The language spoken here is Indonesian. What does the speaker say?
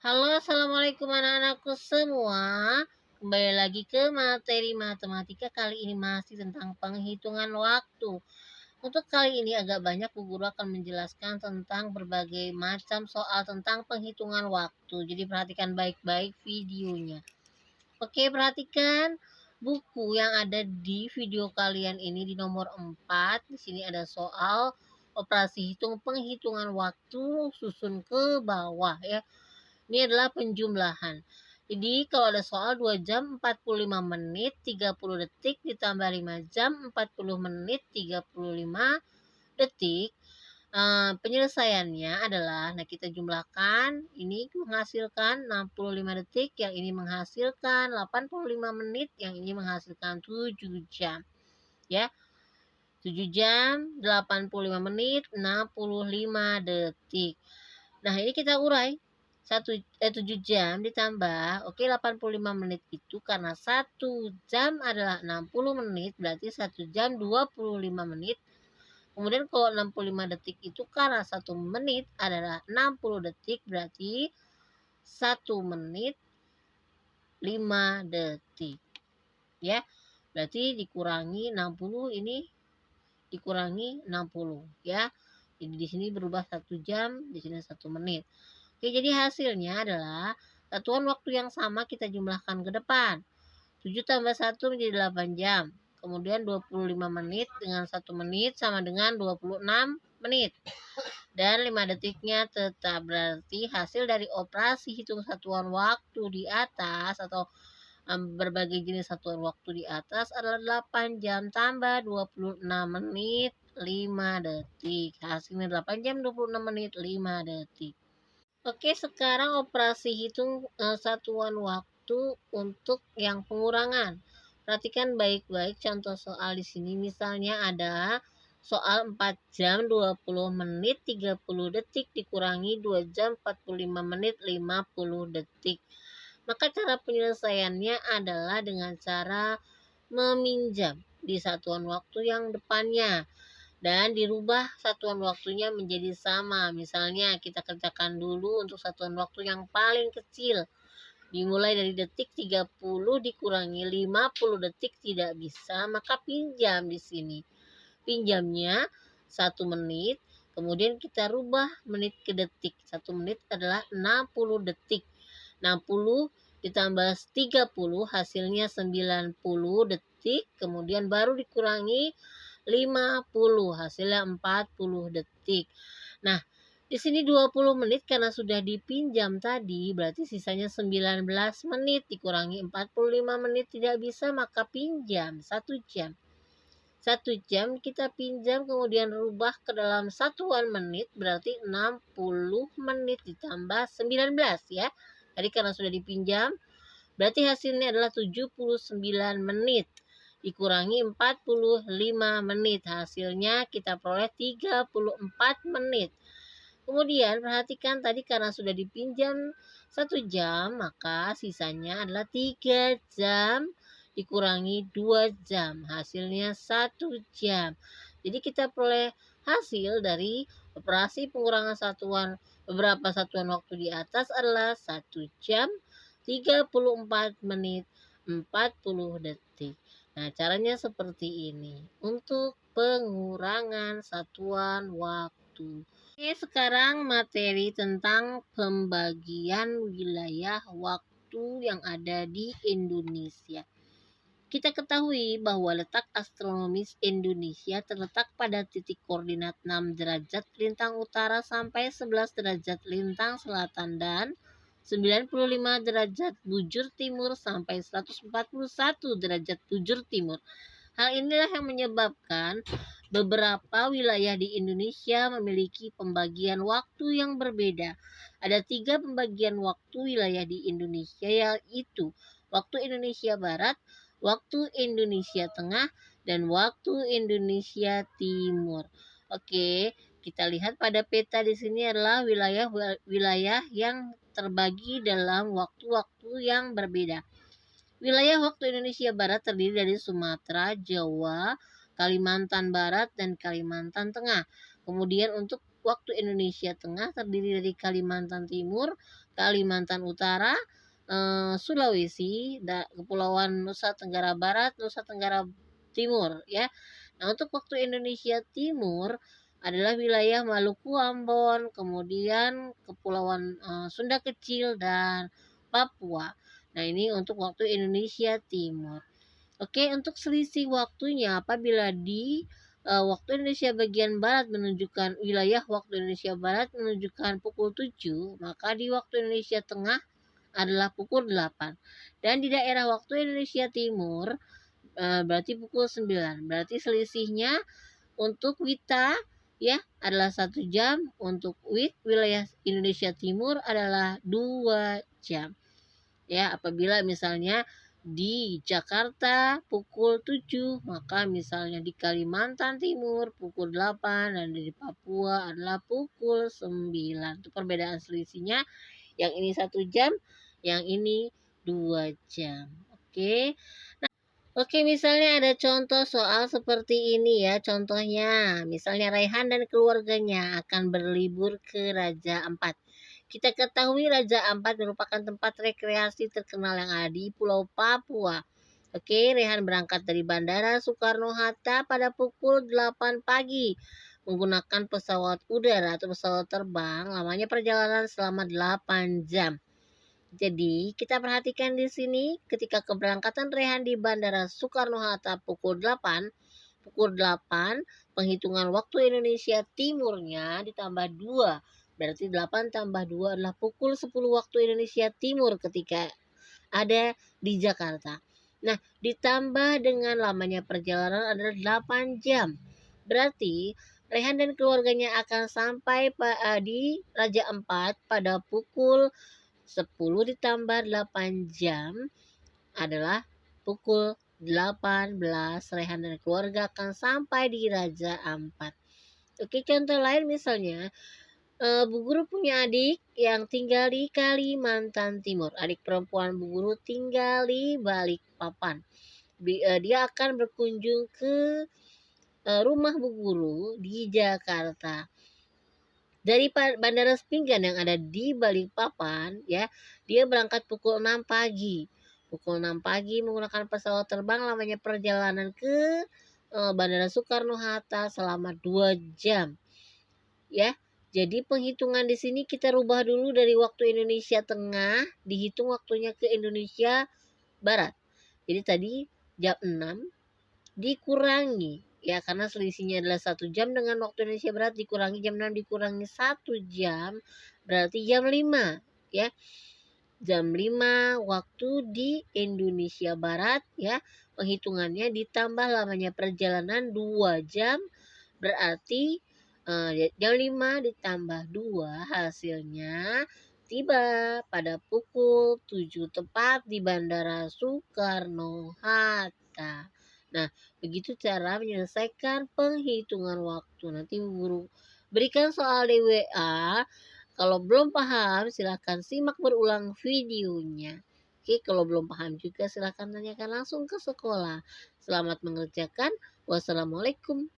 Halo, assalamualaikum anak-anakku semua. Kembali lagi ke materi matematika. Kali ini masih tentang penghitungan waktu. Untuk kali ini agak banyak Bu Guru akan menjelaskan tentang berbagai macam soal tentang penghitungan waktu. Jadi perhatikan baik-baik videonya. Oke, perhatikan buku yang ada di video kalian ini di nomor 4. Di sini ada soal operasi penghitungan waktu, susun ke bawah ya. Ini adalah penjumlahan. Jadi kalau ada soal 2 jam 45 menit 30 detik ditambah 5 jam 40 menit 35 detik. Penyelesaiannya adalah, kita jumlahkan, ini menghasilkan 65 detik, yang ini menghasilkan 85 menit, yang ini menghasilkan 7 jam. Ya, 7 jam 85 menit 65 detik. Nah, ini kita urai. 7 jam ditambah 85 menit itu karena 1 jam adalah 60 menit, berarti 1 jam 25 menit. Kemudian kalau 65 detik itu karena 1 menit adalah 60 detik, berarti 1 menit 5 detik. Ya, berarti dikurangi 60, ini dikurangi 60 ya. Jadi di sini berubah 1 jam, di sini 1 menit. Oke, jadi hasilnya adalah satuan waktu yang sama kita jumlahkan ke depan. 7 tambah 1 menjadi 8 jam. Kemudian 25 menit dengan 1 menit sama dengan 26 menit. Dan 5 detiknya tetap, berarti hasil dari operasi hitung satuan waktu di atas atau berbagai jenis satuan waktu di atas adalah 8 jam tambah 26 menit 5 detik. Hasilnya 8 jam 26 menit 5 detik. Oke, sekarang operasi hitung satuan waktu untuk yang pengurangan. Perhatikan baik-baik contoh soal di sini. Misalnya ada soal 4 jam 20 menit 30 detik dikurangi 2 jam 45 menit 50 detik. Maka cara penyelesaiannya adalah dengan cara meminjam di satuan waktu yang depannya dan dirubah satuan waktunya menjadi sama. Misalnya kita kerjakan dulu untuk satuan waktu yang paling kecil. Dimulai dari detik 30 dikurangi 50 detik tidak bisa, maka pinjam di sini. Pinjamnya 1 menit, kemudian kita rubah menit ke detik. 1 menit adalah 60 detik. 60 ditambah 30 hasilnya 90 detik, kemudian baru dikurangi 50 hasilnya 40 detik. Nah, di sini 20 menit karena sudah dipinjam tadi, berarti sisanya 19 menit dikurangi 45 menit tidak bisa, maka pinjam 1 jam. 1 jam kita pinjam kemudian rubah ke dalam satuan menit, berarti 60 menit ditambah 19 ya. Tadi karena sudah dipinjam, berarti hasilnya adalah 79 menit dikurangi 45 menit. Hasilnya kita peroleh 34 menit. Kemudian perhatikan tadi karena sudah dipinjam 1 jam, maka sisanya adalah 3 jam dikurangi 2 jam. Hasilnya 1 jam. Jadi kita peroleh hasil dari operasi pengurangan satuan beberapa satuan waktu di atas adalah 1 jam 34 menit 40 detik. Nah, caranya seperti ini untuk pengurangan satuan waktu. Oke, sekarang materi tentang pembagian wilayah waktu yang ada di Indonesia. Kita ketahui bahwa letak astronomis Indonesia terletak pada titik koordinat 6 derajat lintang utara sampai 11 derajat lintang selatan dan 95 derajat bujur timur sampai 141 derajat bujur timur. Hal inilah yang menyebabkan beberapa wilayah di Indonesia memiliki pembagian waktu yang berbeda. Ada 3 pembagian waktu wilayah di Indonesia, yaitu waktu Indonesia Barat, waktu Indonesia Tengah, dan waktu Indonesia Timur. Oke, kita lihat pada peta di sini adalah wilayah yang terbagi dalam waktu-waktu yang berbeda. Wilayah waktu Indonesia Barat terdiri dari Sumatera, Jawa, Kalimantan Barat, dan Kalimantan Tengah. Kemudian untuk waktu Indonesia Tengah terdiri dari Kalimantan Timur, Kalimantan Utara, Sulawesi, Kepulauan Nusa Tenggara Barat, Nusa Tenggara Timur ya. Nah, untuk waktu Indonesia Timur adalah wilayah Maluku, Ambon, kemudian Kepulauan Sunda Kecil dan Papua. Nah, ini untuk waktu Indonesia Timur. Oke, untuk selisih waktunya apabila di waktu Indonesia bagian barat menunjukkan wilayah waktu Indonesia Barat menunjukkan pukul 7, maka di waktu Indonesia Tengah adalah pukul 8. Dan di daerah waktu Indonesia Timur berarti pukul 9. Berarti selisihnya untuk WITA ya adalah 1 jam, untuk WIT wilayah Indonesia Timur adalah 2 jam. Ya, apabila misalnya di Jakarta pukul 7, maka misalnya di Kalimantan Timur pukul 8 dan di Papua adalah pukul 9. Itu perbedaan selisihnya. Yang ini 1 jam, yang ini 2 jam. Oke. Oke, misalnya ada contoh soal seperti ini ya. Contohnya, misalnya Raihan dan keluarganya akan berlibur ke Raja Ampat. Kita ketahui Raja Ampat merupakan tempat rekreasi terkenal yang ada di Pulau Papua. Oke, Raihan berangkat dari Bandara Soekarno-Hatta pada pukul 8 pagi menggunakan pesawat udara atau pesawat terbang. Lamanya perjalanan selama 8 jam. Jadi, kita perhatikan di sini ketika keberangkatan Rehan di Bandara Soekarno-Hatta pukul 8, penghitungan waktu Indonesia Timurnya ditambah 2. Berarti 8 tambah 2 adalah pukul 10 waktu Indonesia Timur ketika ada di Jakarta. Nah, ditambah dengan lamanya perjalanan adalah 8 jam. Berarti Rehan dan keluarganya akan sampai di Raja Ampat pada pukul 10 ditambah 8 jam adalah pukul 18. Rehan dan keluarga akan sampai di Raja Ampat. Oke, contoh lain misalnya Bu Guru punya adik yang tinggal di Kalimantan Timur. Adik perempuan Bu Guru tinggal di Balikpapan. Dia akan berkunjung ke rumah Bu Guru di Jakarta. Dari Bandara Sepinggan yang ada di Balikpapan ya, dia berangkat pukul 6 pagi. Pukul 6 pagi menggunakan pesawat terbang, lamanya perjalanan ke Bandara Soekarno-Hatta selama 2 jam. Ya. Jadi penghitungan di sini kita rubah dulu dari waktu Indonesia Tengah, dihitung waktunya ke Indonesia Barat. Jadi tadi jam 6 dikurangi ya, karena selisihnya adalah 1 jam dengan waktu Indonesia Barat, dikurangi jam 6 dikurangi 1 jam berarti jam 5 ya. Jam 5 waktu di Indonesia Barat ya. Penghitungannya ditambah lamanya perjalanan 2 jam berarti jam 5 ditambah 2 hasilnya tiba pada pukul 7 tepat di Bandara Soekarno-Hatta. Nah, begitu cara menyelesaikan penghitungan waktu. Nanti guru berikan soal di WA. Kalau belum paham, silahkan simak berulang videonya. Oke, kalau belum paham juga silahkan tanyakan langsung ke sekolah. Selamat mengerjakan. Wassalamualaikum.